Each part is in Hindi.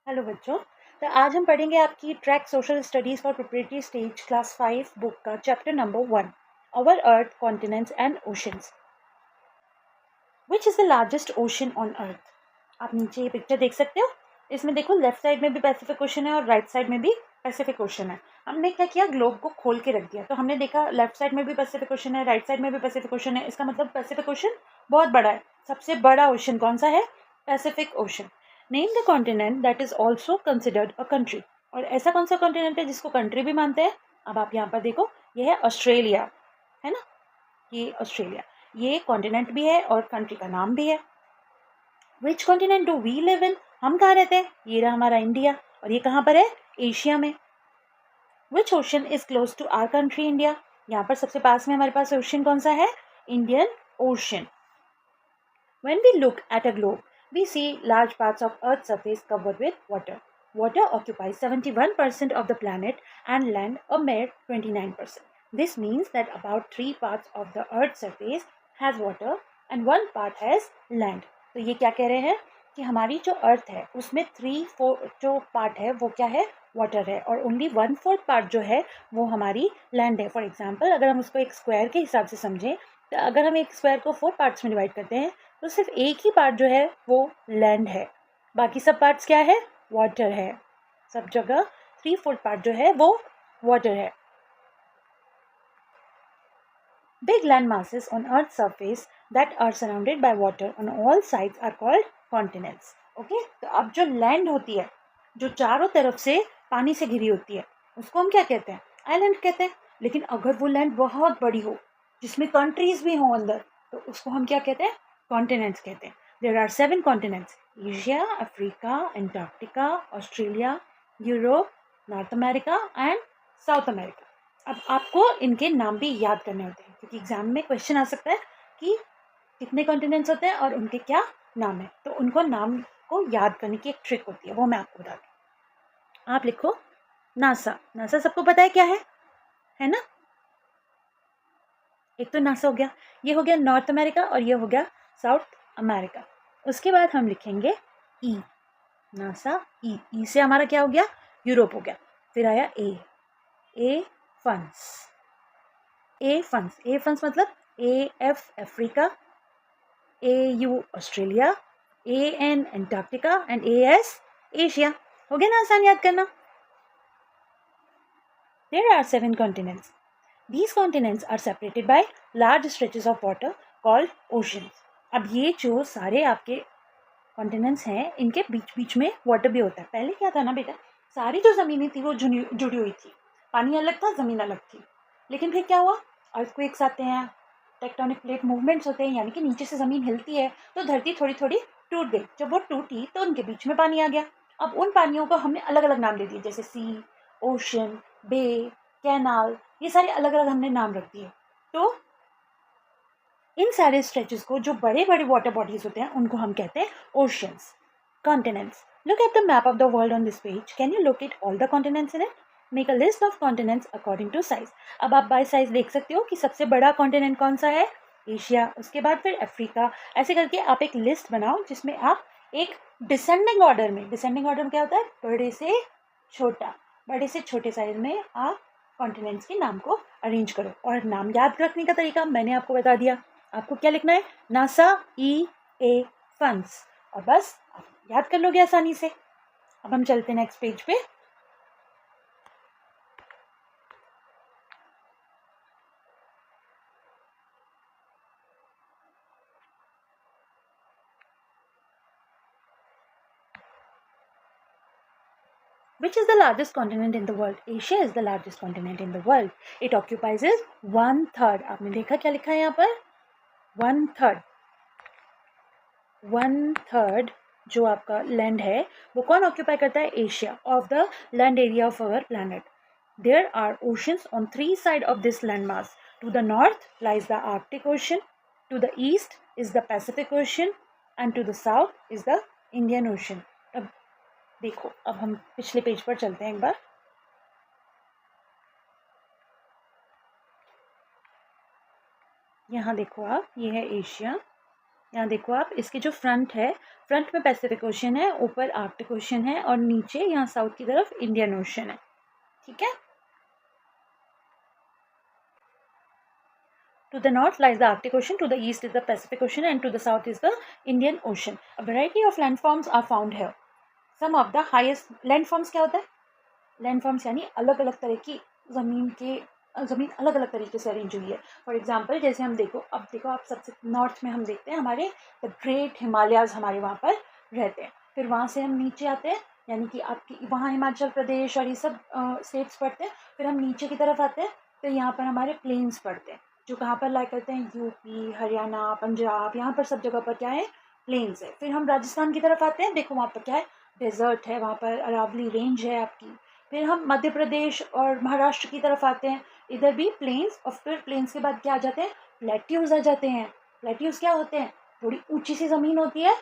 हेलो बच्चों। तो आज हम पढ़ेंगे आपकी track social studies for preparatory stage class 5 book का chapter number 1 our earth continents and oceans. Which is the largest ocean on earth. आप नीचे ये पिक्चर देख सकते हो। इसमें देखो लेफ्ट साइड में भी पैसिफिक ओशन है और राइट साइड में भी पैसिफिक ओशन है। हमने क्या किया, ग्लोब को खोल के रख दिया। तो हमने देखा लेफ्ट साइड में भी पैसिफिक ओशन है, राइट साइड में भी पैसिफिक ओशन है। इसका मतलब पैसिफिक ओशन बहुत बड़ा है। सबसे बड़ा ओशन कौन सा है? Pacific ocean. Name the continent that is also considered a country. और ऐसा कौन सा कॉन्टिनेंट है जिसको कंट्री भी मानते हैं? अब आप यहाँ पर देखो, ये है ऑस्ट्रेलिया, है ना। ये ऑस्ट्रेलिया, ये कॉन्टिनेंट भी है और कंट्री का नाम भी है। Which continent do we live in? हम कहाँ रहते हैं? ये रहा हमारा इंडिया। और ये कहाँ पर है? एशिया में। Which ocean is close to our country India? यहाँ पर सबसे पास में हमारे पास ओशन कौन सा है? Indian ocean. When we look at a globe, we see large parts of Earth's surface covered with water. Water occupies 71% of the planet and land a mere 29%. This means that about 3 parts of the Earth's surface has water and 1 part has land. तो ये क्या कह रहे हैं कि हमारी जो अर्थ है उसमें 3/4 जो पार्ट है वो क्या है? वाटर है, और ओनली 1/4 पार्ट जो है वो हमारी लैंड है। फॉर एग्जाम्पल, अगर हम उसको एक स्क्वायर के हिसाब से समझें, तो अगर हम एक स्क्वायर को 4 पार्ट्स में डिवाइड करते हैं तो सिर्फ एक ही पार्ट जो है वो लैंड है, बाकी सब पार्ट्स क्या है? वाटर है। सब जगह 3/4 पार्ट जो है वो वाटर है। Big land masses on Earth's surface that are surrounded by water on all sides are called continents. Okay? तो अब जो लैंड होती है, जो चारों तरफ से पानी से घिरी होती है, उसको हम क्या कहते हैं? आइलैंड कहते हैं। लेकिन अगर वो लैंड बहुत बड़ी हो, जिसमें कंट्रीज भी हों अंदर, तो उसको हम क्या कहते हैं? कॉन्टिनेंट्स कहते हैं। There are 7 continents: Asia, Africa, Antarctica, Australia, Europe, North America and South America. अब आपको इनके नाम भी याद करने होते हैं, क्योंकि एग्जाम में क्वेश्चन आ सकता है कि कितने कॉन्टिनेंट्स होते हैं और उनके क्या नाम है। तो उनको नाम को याद करने की एक ट्रिक होती है, वो मैं आपको बताती हूँ। आप लिखो नासा। नासा सबको पता है क्या है ना। एक तो नासा हो गया, ये हो गया नॉर्थ अमेरिका और ये हो गया साउथ अमेरिका। उसके बाद हम लिखेंगे ई, नासा ई से हमारा क्या हो गया? यूरोप हो गया। फिर आया ए फंस। ए फंस मतलब AF Africa, AU Australia, AN Antarctica and AS Asia. हो गया ना आसान याद करना। There are 7 continents. These continents are separated by large stretches of water called oceans. अब ये जो सारे आपके कॉन्टिनेंट्स हैं, इनके बीच बीच में वाटर भी होता है। पहले क्या था ना बेटा, सारी जो ज़मीनें थी वो जुड़ी हुई थी, पानी अलग था, ज़मीन अलग थी। लेकिन फिर क्या हुआ? अर्थक्वेक्स आते हैं, टेक्टोनिक प्लेट मूवमेंट्स होते हैं, यानी कि नीचे से ज़मीन हिलती है तो धरती थोड़ी थोड़ी टूट गई। जब वो टूटी तो उनके बीच में पानी आ गया। अब उन पानियों को हमने अलग अलग नाम दे दिए, जैसे सी, ओशन, बे, कैनाल, ये सारे अलग अलग हमने नाम रख दिए। तो इन सारे स्ट्रेचेस को, जो बड़े बड़े वाटर बॉडीज होते हैं, उनको हम कहते हैं oceans. Continents. Look at the map of the world on this page. Can you locate all the continents in it? Make a list of continents according to size. अब आप बाय साइज देख सकते हो कि सबसे बड़ा कॉन्टिनेंट कौन सा है? एशिया। उसके बाद फिर अफ्रीका। ऐसे करके आप एक लिस्ट बनाओ जिसमें आप एक डिसेंडिंग ऑर्डर में क्या होता है? बड़े से छोटे साइज में आप कॉन्टिनेंट्स के नाम को अरेंज करो। और नाम याद रखने का तरीका मैंने आपको बता दिया। आपको क्या लिखना है? नासा ए फंस, और बस आप याद कर लोगे आसानी से। अब हम चलते हैं नेक्स्ट पेज पे। Which is the largest continent in the world? Asia is the largest continent in the world. It occupies 1/3. आपने देखा क्या लिखा है यहाँ पर? 1/3। 1/3 जो आपका लैंड है वो कौन ऑक्यूपाई करता है? Asia. Of the land area of our planet there are oceans on 3 side of this land mass. To the north lies the Arctic Ocean, to the east is the Pacific Ocean and to the south is the Indian Ocean. अब देखो, अब हम पिछले पेज पर चलते हैं एक बार। यहाँ देखो आप, ये है एशिया, यहाँ देखो आप, इसके जो फ्रंट है, फ्रंट में पैसिफिक ओशन है, ऊपर आर्कटिक ओशन है और नीचे यहाँ साउथ की तरफ इंडियन ओशन है, ठीक है। To the north lies the Arctic Ocean, to the east is the Pacific Ocean, and to the south is the Indian Ocean. A variety of landforms are found here. Some of the highest landforms क्या होता है? लैंडफॉर्म्स यानी अलग अलग तरह की ज़मीन अलग अलग तरीके से अरेंज हुई है। फॉर एग्जाम्पल जैसे हम देखो, अब देखो आप, सबसे नॉर्थ में हम देखते हैं हमारे द ग्रेट हिमालयाज़ हमारे वहाँ पर रहते हैं। फिर वहाँ से हम नीचे आते हैं, यानी कि आपकी वहाँ हिमाचल प्रदेश और ये सब स्टेट्स पड़ते हैं। फिर हम नीचे की तरफ आते हैं तो यहाँ पर हमारे प्लेन्स पड़ते हैं, जो कहाँ पर लाइक करते हैं, यूपी, हरियाणा, पंजाब, यहाँ पर सब जगह पर क्या है, प्लेन्स है। फिर हम राजस्थान की तरफ आते हैं, देखो वहाँ पर क्या है, डेजर्ट है, वहाँ पर अरावली रेंज है आपकी। फिर हम मध्य प्रदेश और महाराष्ट्र की तरफ आते हैं, इधर भी प्लेन्स, और फिर प्लेन्स के बाद क्या आ जाते हैं, प्लेट्यूज आ जाते हैं। प्लेट्यूज क्या होते हैं, थोड़ी ऊंची सी ज़मीन होती है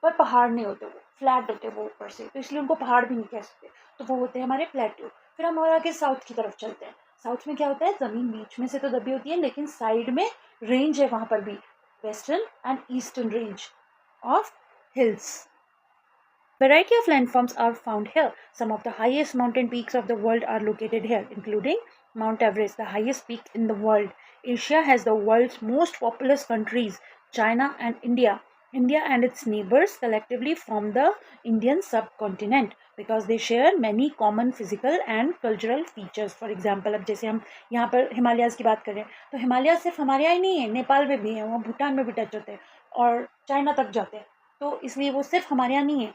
पर पहाड़ नहीं होते, वो फ्लैट होते हैं वो ऊपर से, तो इसलिए उनको पहाड़ भी नहीं कह सकते, तो वो होते हैं हमारे प्लेट्यू। फिर हम और आगे साउथ की तरफ चलते हैं। साउथ में क्या होता है, ज़मीन बीच में से तो दबी होती है लेकिन साइड में रेंज है वहाँ पर भी, western and eastern range of hills. Variety of landforms are found here. Some of the highest mountain peaks of the world are located here, including Mount Everest, the highest peak in the world. Asia has the world's most populous countries, China and India. India and its neighbors collectively form the Indian subcontinent because they share many common physical and cultural features. For example, अब जैसे हम यहाँ पर हिमालयाज़ की बात करें तो हिमालय सिर्फ हमारे यहाँ ही नहीं है, नेपाल में भी है, वहाँ भूटान में भी टच होते हैं और चाइना तक जाते हैं, तो इसलिए वो सिर्फ हमारे यहाँ नहीं है।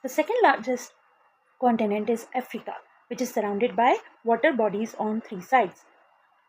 The second largest continent is Africa, which is surrounded by water bodies on three sides.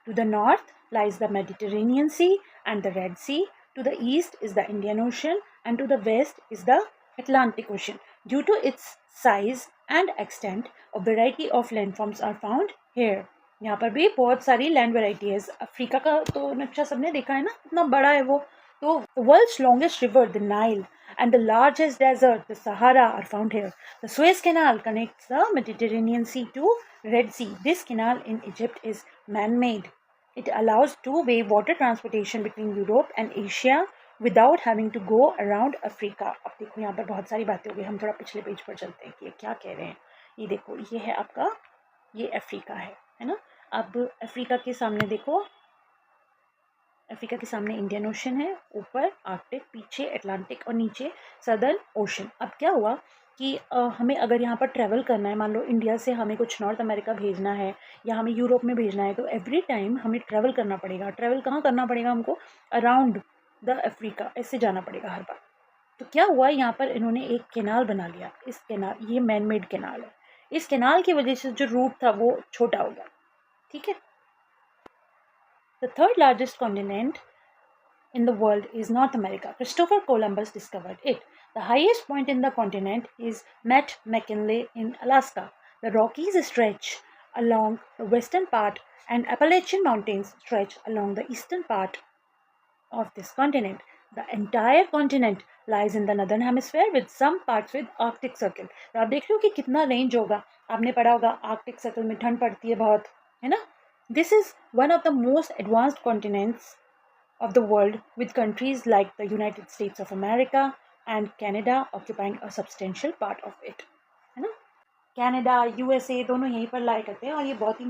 To the north lies the Mediterranean Sea and the Red Sea. To the east is the Indian Ocean, and to the west is the Atlantic Ocean. Due to its size and extent, a variety of landforms are found here. यहाँ पर भी बहुत सारी लैंड वेराइटी है। अफ्रीका का तो नक्शा सबने देखा है ना, कितना बड़ा है वो। तो the world's longest river, the Nile, and the largest desert, the Sahara, are found here. The Suez Canal connects the Mediterranean Sea to Red Sea. This canal in Egypt is man-made. It allows two-way water transportation between Europe and Asia without having to go around Africa. अब देखो यहाँ पर बहुत सारी बातें हो गई, हम थोड़ा पिछले पेज पर चलते हैं कि ये क्या कह रहे हैं। ये देखो, ये है आपका, ये अफ्रीका है ना। अब अफ्रीका के सामने देखो, अफ्रीका के सामने इंडियन ओशन है, ऊपर आर्कटिक, पीछे अटलांटिक और नीचे सदर्न ओशन। अब क्या हुआ कि हमें अगर यहाँ पर ट्रैवल करना है, मान लो इंडिया से हमें कुछ नॉर्थ अमेरिका भेजना है या हमें यूरोप में भेजना है, तो एवरी टाइम हमें ट्रैवल करना पड़ेगा। ट्रैवल कहाँ करना पड़ेगा हमको, अराउंड द अफ्रीका, ऐसे जाना पड़ेगा हर बार। तो क्या हुआ, यहाँ पर इन्होंने एक कैनाल बना लिया। इस कैनाल, ये मैन मेड कैनाल है, इस कैनाल की वजह से जो रूट था वो छोटा हो गया, ठीक है। The third largest continent in the world is North America. Christopher Columbus discovered it. The highest point in the continent is Mount McKinley in Alaska. The Rockies stretch along the western part and Appalachian Mountains stretch along the eastern part of this continent. The entire continent lies in the northern hemisphere with some parts with Arctic Circle. तो आप देख रहे हो कि कितना रेंज होगा, आपने पढ़ा होगा आर्कटिक सर्कल में ठंड पड़ती है बहुत, है ना। This is one of the most advanced continents of the world, with countries like the United States of America and Canada occupying a substantial part of it, है ना। कनाडा, यूएसए दोनों यहीं पर लाई करते हैं और ये बहुत ही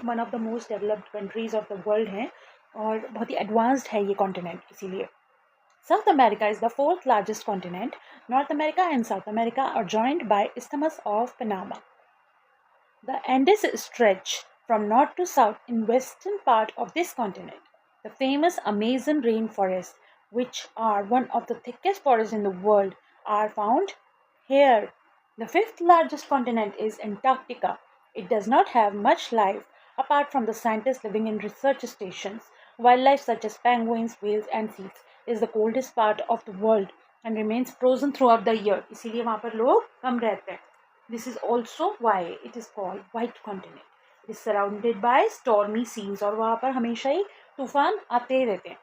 one of the most developed countries of the world हैं और बहुत ही एडवांस्ड है ये कॉन्टिनेंट, इसीलिए। South America is the fourth largest continent. North America and South America are joined by Isthmus of Panama. The Andes stretch from north to south in western part of this continent. The famous Amazon rainforests, which are one of the thickest forests in the world, are found here. The fifth largest continent is Antarctica. It does not have much life apart from the scientists living in research stations. Wildlife such as penguins, whales and seals is the coldest part of the world and remains frozen throughout the year. इसीलिए वहाँ पर लोग कम रहते हैं. This is also why it is called White Continent. It is surrounded by stormy seas और वहाँ पर हमेशा ही तूफान आते रहते हैं.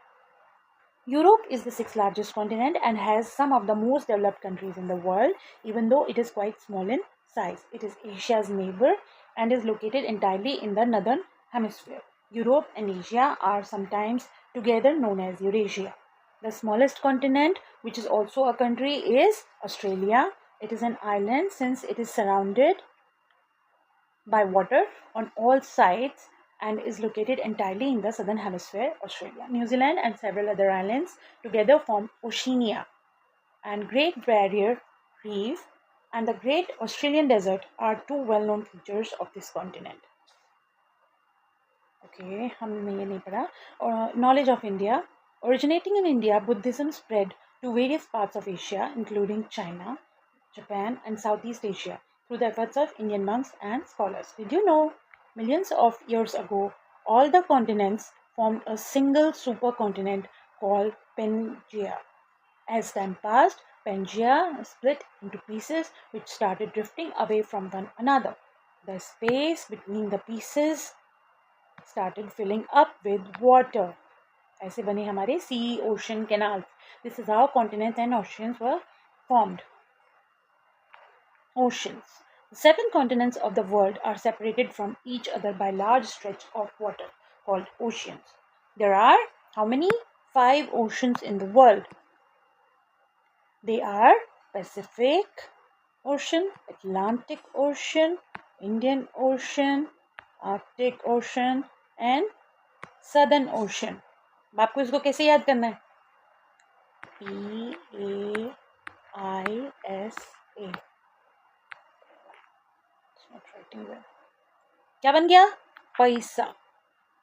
Europe is the sixth largest continent and has some of the most developed countries in the world, even though it is quite small in size. It is Asia's neighbor and is located entirely in the northern hemisphere. Europe and Asia are sometimes together known as Eurasia. The smallest continent, which is also a country, is Australia. It is an island since it is surrounded by water on all sides and is located entirely in the southern hemisphere, Australia. New Zealand and several other islands together form Oceania, and Great Barrier Reef and the Great Australian Desert are two well-known features of this continent. Okay, हमने ये नहीं पढ़ा. Knowledge of India. Originating in India, Buddhism spread to various parts of Asia, including China, Japan, and Southeast Asia, through the efforts of Indian monks and scholars. Did you know, millions of years ago, all the continents formed a single supercontinent called Pangaea. As time passed, Pangaea split into pieces which started drifting away from one another. The space between the pieces started filling up with water. ऐसे बने हमारे sea, ocean, canals. This is how continents and oceans were formed. Oceans. The 7 continents of the world are separated from each other by large stretches of water called oceans. There are how many? 5 oceans in the world. They are Pacific Ocean, Atlantic Ocean, Indian Ocean, Arctic Ocean and Southern Ocean. आपको इसको कैसे याद करना है? PAISA. क्या बन गया? पैसा.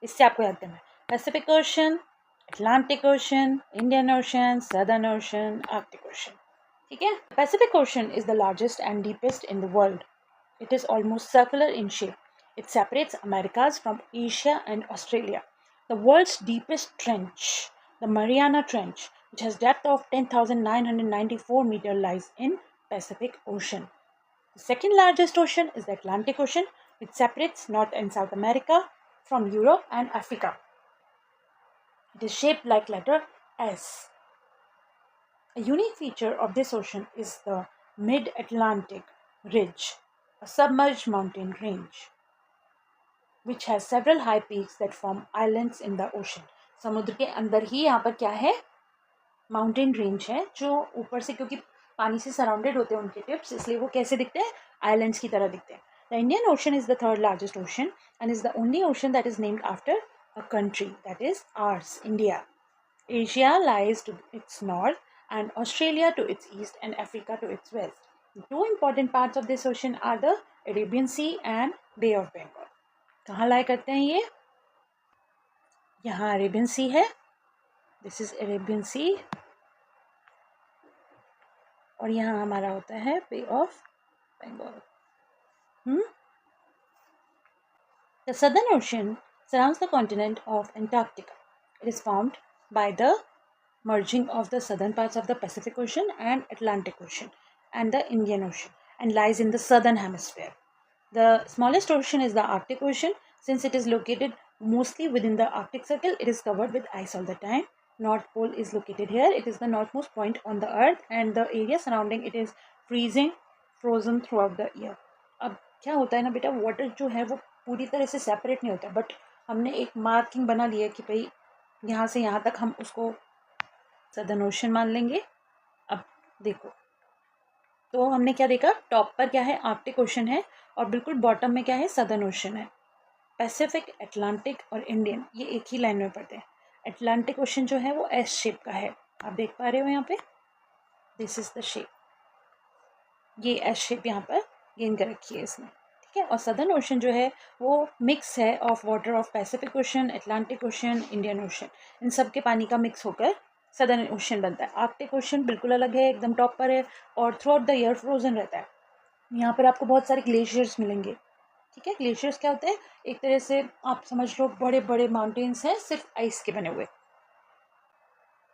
इससे आपको याद करना है. Pacific Ocean, Atlantic Ocean, Indian Ocean, Southern Ocean, Arctic Ocean. ठीक है? Pacific Ocean is the largest and deepest in the world. It is almost circular in shape. It separates Americas from Asia and Australia. The world's deepest trench, the Mariana Trench, which has depth of 10,994 meters, lies in Pacific Ocean. The second largest ocean is the Atlantic Ocean, which separates North and South America from Europe and Africa. It is shaped like letter S. A unique feature of this ocean is the Mid-Atlantic Ridge, a submerged mountain range, which has several high peaks that form islands in the ocean. समुद्र के अंदर ही यहाँ पर क्या है? माउंटेन रेंज है जो ऊपर से, क्योंकि पानी से सराउंडेड होते हैं उनके टिप्स, इसलिए वो कैसे दिखते हैं? आइलैंड्स की तरह दिखते हैं. The Indian Ocean is the third largest ocean and is the only ocean that is named after a country, that is ours, India. Asia lies to its north and Australia to its east and Africa to its west. The two important parts of this ocean are the Arabian Sea and Bay of Bengal. कहाँ lie करते हैं ये? यहाँ अरेबियन सी है. This is Arabian Sea. और यहाँ हमारा होता है Bay of Bengal. The Southern Ocean surrounds the continent of Antarctica. It is formed by the merging of the southern parts of the Pacific Ocean and Atlantic Ocean and the Indian Ocean and lies in the southern hemisphere. The smallest ocean is the Arctic Ocean. Since it is located mostly within the Arctic Circle, it is covered with ice all the time. North Pole is located here. It is the northmost point on the earth and the area surrounding it is frozen throughout the year. अब क्या होता है ना बेटा, वाटर जो है वो पूरी तरह से सेपरेट नहीं होता, बट हमने एक मार्किंग बना लिया कि भाई यहाँ से यहाँ तक हम उसको सदर्न ओशन मान लेंगे. अब देखो तो हमने क्या देखा, टॉप पर क्या है? आर्कटिक ओशन है और बिल्कुल बॉटम में क्या है? सदर्न ओशन है. पैसिफिक, अटलांटिक और इंडियन ये एक ही लाइन में पड़ते हैं. अटलांटिक ओशन जो है वो एस शेप का है, आप देख पा रहे हो यहाँ पे. This is the shape. ये एस शेप यहाँ पर गेन कर रखी है इसने, ठीक है. और सदर्न ओशन जो है वो मिक्स है of water of Pacific Ocean, Atlantic Ocean, Indian Ocean. इन सब के पानी का मिक्स होकर सदर्न ओशन बनता है. आर्कटिक ओशन बिल्कुल अलग है, एकदम टॉप पर है और through out the year frozen रहता है. यहाँ पर आपको बहुत सारे ग्लेशियर्स मिलेंगे, ठीक है. ग्लेशियर्स क्या होते हैं? एक तरह से आप समझ लो बड़े बड़े माउंटेन्स हैं सिर्फ आइस के बने हुए.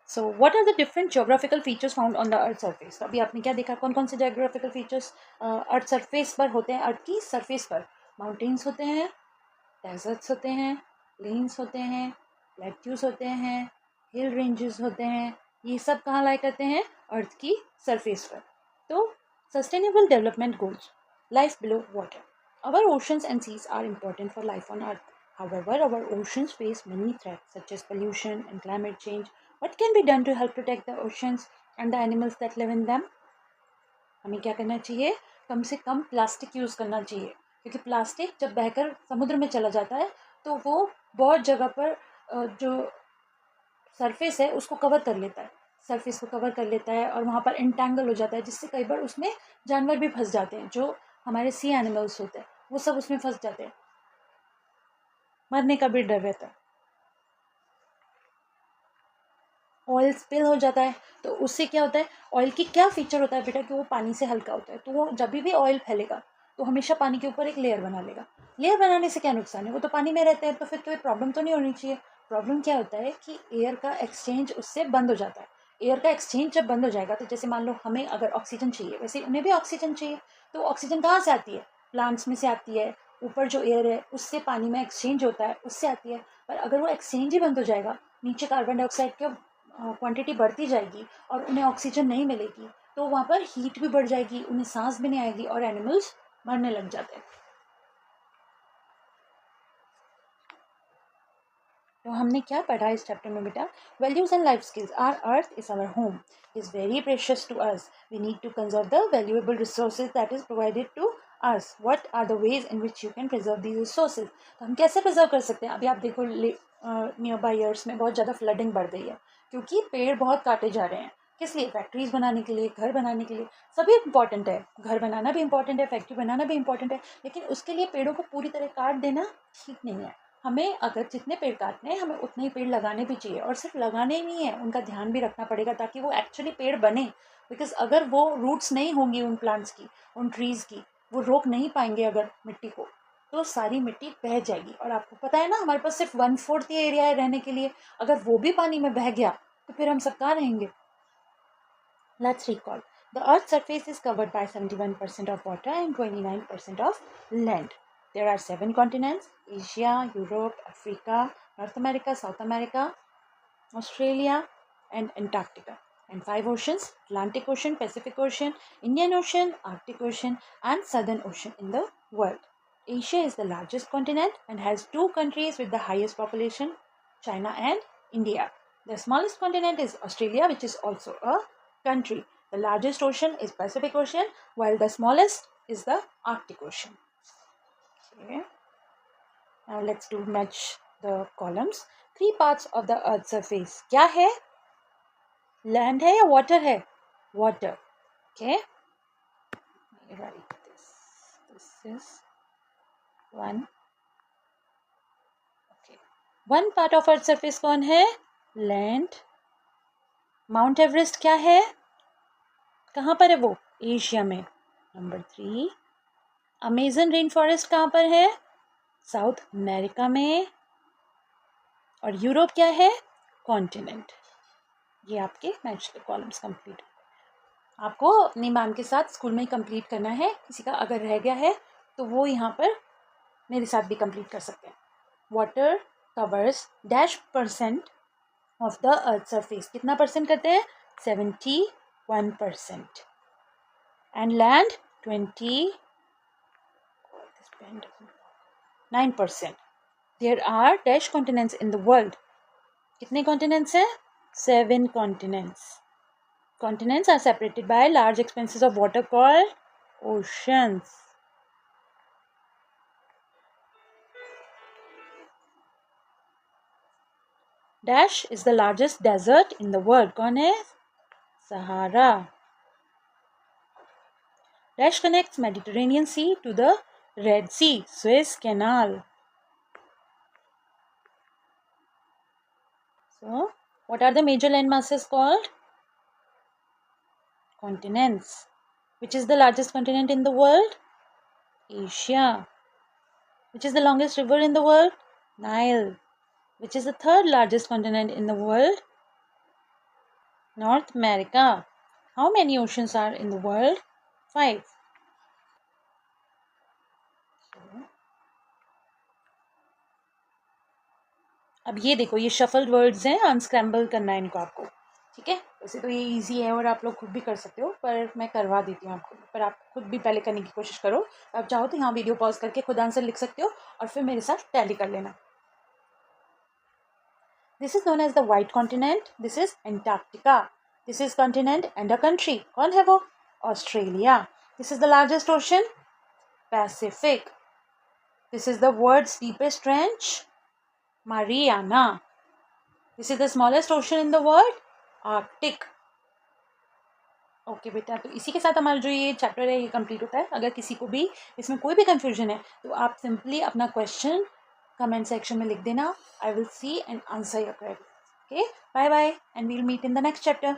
So what are the different geographical features found on the earth surface. तो अभी आपने क्या देखा, कौन कौन से ज्योग्राफिकल फीचर्स अर्थ सरफेस पर होते हैं? अर्थ की सरफेस पर माउंटेन्स होते हैं, डेजर्ट्स होते हैं, प्लेन्स होते हैं, प्लेट्यूज होते हैं, हिल रेंजेस होते हैं. ये सब कहाँ लाई करते हैं? अर्थ की सरफेस पर. तो sustainable development goals, life below water. Our oceans and seas are important for life on Earth. However, our oceans face many threats such as pollution and climate change. What can be done to help protect the oceans and the animals that live in them? हमें क्या करना चाहिए? कम से कम प्लास्टिक यूज़ करना चाहिए, क्योंकि प्लास्टिक जब बहकर समुद्र में चला जाता है तो वो बहुत जगह पर जो सरफेस है उसको कवर कर लेता है, सरफेस को कवर कर लेता है और वहाँ पर इंटैंगल हो जाता है, जिससे कई बार उसमें जानवर भी फंस जाते हैं, जो हमारे सी एनिमल्स होते हैं वो सब उसमें फंस जाते हैं, मरने का भी डर रहता है। ऑयल स्पिल हो जाता है तो उससे क्या होता है, ऑयल की क्या फीचर होता है बेटा कि वो पानी से हल्का होता है, तो वो जब भी ऑयल फैलेगा तो हमेशा पानी के ऊपर एक लेयर बना लेगा। लेयर बनाने से क्या नुकसान है, वो तो पानी में रहते हैं, तो फिर कोई प्रॉब्लम तो नहीं होनी चाहिए। प्रॉब्लम क्या होता है कि एयर का एक्सचेंज उससे बंद हो जाता है। एयर का एक्सचेंज जब बंद हो जाएगा तो जैसे मान लो हमें अगर ऑक्सीजन चाहिए, वैसे उन्हें भी ऑक्सीजन चाहिए, तो ऑक्सीजन कहाँ से आती है? प्लांट्स में से आती है, ऊपर जो एयर है उससे पानी में एक्सचेंज होता है, उससे आती है। पर अगर वो एक्सचेंज ही बंद हो जाएगा, नीचे कार्बन डाइऑक्साइड के क्वांटिटी बढ़ती जाएगी और उन्हें ऑक्सीजन नहीं मिलेगी, तो वहाँ पर हीट भी बढ़ जाएगी, उन्हें सांस भी नहीं आएगी और एनिमल्स मरने लग जाते हैं। तो हमने क्या पढ़ा इस चैप्टर में बेटा? Values and life skills. Our earth is our home, is very precious to us, we need to conserve the valuable resources that is provided to us. What are the ways in which you can preserve these resources? तो हम कैसे प्रिजर्व कर सकते हैं? अभी आप देखो नियर बाई ईयर्स में बहुत ज़्यादा फ्लडिंग बढ़ गई है, क्योंकि पेड़ बहुत काटे जा रहे हैं। किस लिए? फैक्ट्रीज बनाने के लिए, घर बनाने के लिए। सभी इंपॉर्टेंट है, घर बनाना भी इंपॉर्टेंट है, फैक्ट्री बनाना भी इंपॉर्टेंट है, लेकिन उसके लिए पेड़ों को पूरी तरह काट देना ठीक नहीं है। हमें अगर जितने पेड़ काटने हैं, हमें उतने ही पेड़ लगाने भी चाहिए, और सिर्फ लगाने ही नहीं है, उनका ध्यान भी रखना पड़ेगा ताकि वो एक्चुअली पेड़ बने। बिकॉज अगर वो रूट्स नहीं होंगी उन प्लांट्स की, उन ट्रीज़ की, वो रोक नहीं पाएंगे अगर मिट्टी को, तो सारी मिट्टी बह जाएगी। और आपको पता है ना, हमारे पास सिर्फ 1/4 ही एरिया है रहने के लिए, अगर वो भी पानी में बह गया तो फिर हम सब कहाँ रहेंगे? Let's recall. The Earth's surface is covered by 71% of water and 29% of land. There are 7 continents: Asia, Europe, Africa, North America, South America, Australia, and Antarctica. And 5 oceans: Atlantic Ocean, Pacific Ocean, Indian Ocean, Arctic Ocean, and Southern Ocean in the world. Asia is the largest continent and has 2 countries with the highest population, China and India. The smallest continent is Australia, which is also a country. The largest ocean is Pacific Ocean, while the smallest is the Arctic Ocean. Okay. Now let's do match the columns. 3 parts of the Earth's surface. क्या है? Land है या water है? Water. Okay. I write this. This is 1. Okay. 1 part of Earth's surface कौन है? Land. माउंट एवरेस्ट क्या है? कहाँ पर है वो? एशिया में. नंबर 3. अमेजन रेन फॉरेस्ट कहाँ पर है? साउथ अमेरिका में. और यूरोप क्या है? कॉन्टिनेंट. ये आपके मैच के कॉलम्स कंप्लीट। आपको अपनी मैम के साथ स्कूल में ही कंप्लीट करना है, किसी का अगर रह गया है तो वो यहाँ पर मेरे साथ भी कंप्लीट कर सकते हैं। Water covers -% of the earth surface. कितना परसेंट करते हैं? 71%. And land 29%. There are dash continents in the world. कितने कॉन्टिनेंट्स हैं? 7 continents. Continents are separated by large expanses of water called oceans. Dash is the largest desert in the world. कौन है? Sahara. Dash connects Mediterranean Sea to the Red Sea, Suez Canal. So, what are the major land masses called? Continents. Which is the largest continent in the world? Asia. Which is the longest river in the world? Nile. Which is the 3rd largest continent in the world? North America. How many oceans are in the world? 5. अब ये देखो, ये शफल्ड वर्ड्स हैं, अनस्क्रैम्बल करना है इनको आपको, ठीक है? वैसे तो ये इजी है और आप लोग खुद भी कर सकते हो, पर मैं करवा देती हूँ आपको, पर आप खुद भी पहले करने की कोशिश करो। आप चाहो तो यहाँ वीडियो पॉज करके खुद आंसर लिख सकते हो और फिर मेरे साथ टैली कर लेना, This is known as the white continent. This is Antarctica. This is continent and a country. कौन है वो? Australia. This is the largest ocean. Pacific. This is the world's deepest trench. Mariana. This is the smallest ocean in the world. Arctic. Okay बेटा, तो इसी के साथ हमारा जो ये चैप्टर है ये कंप्लीट होता है. अगर किसी को भी इसमें कोई भी कंफ्यूजन है तो आप सिंपली अपना क्वेश्चन कमेंट सेक्शन में लिख देना. I will see and answer your query. Okay, bye bye and we'll meet in the next chapter.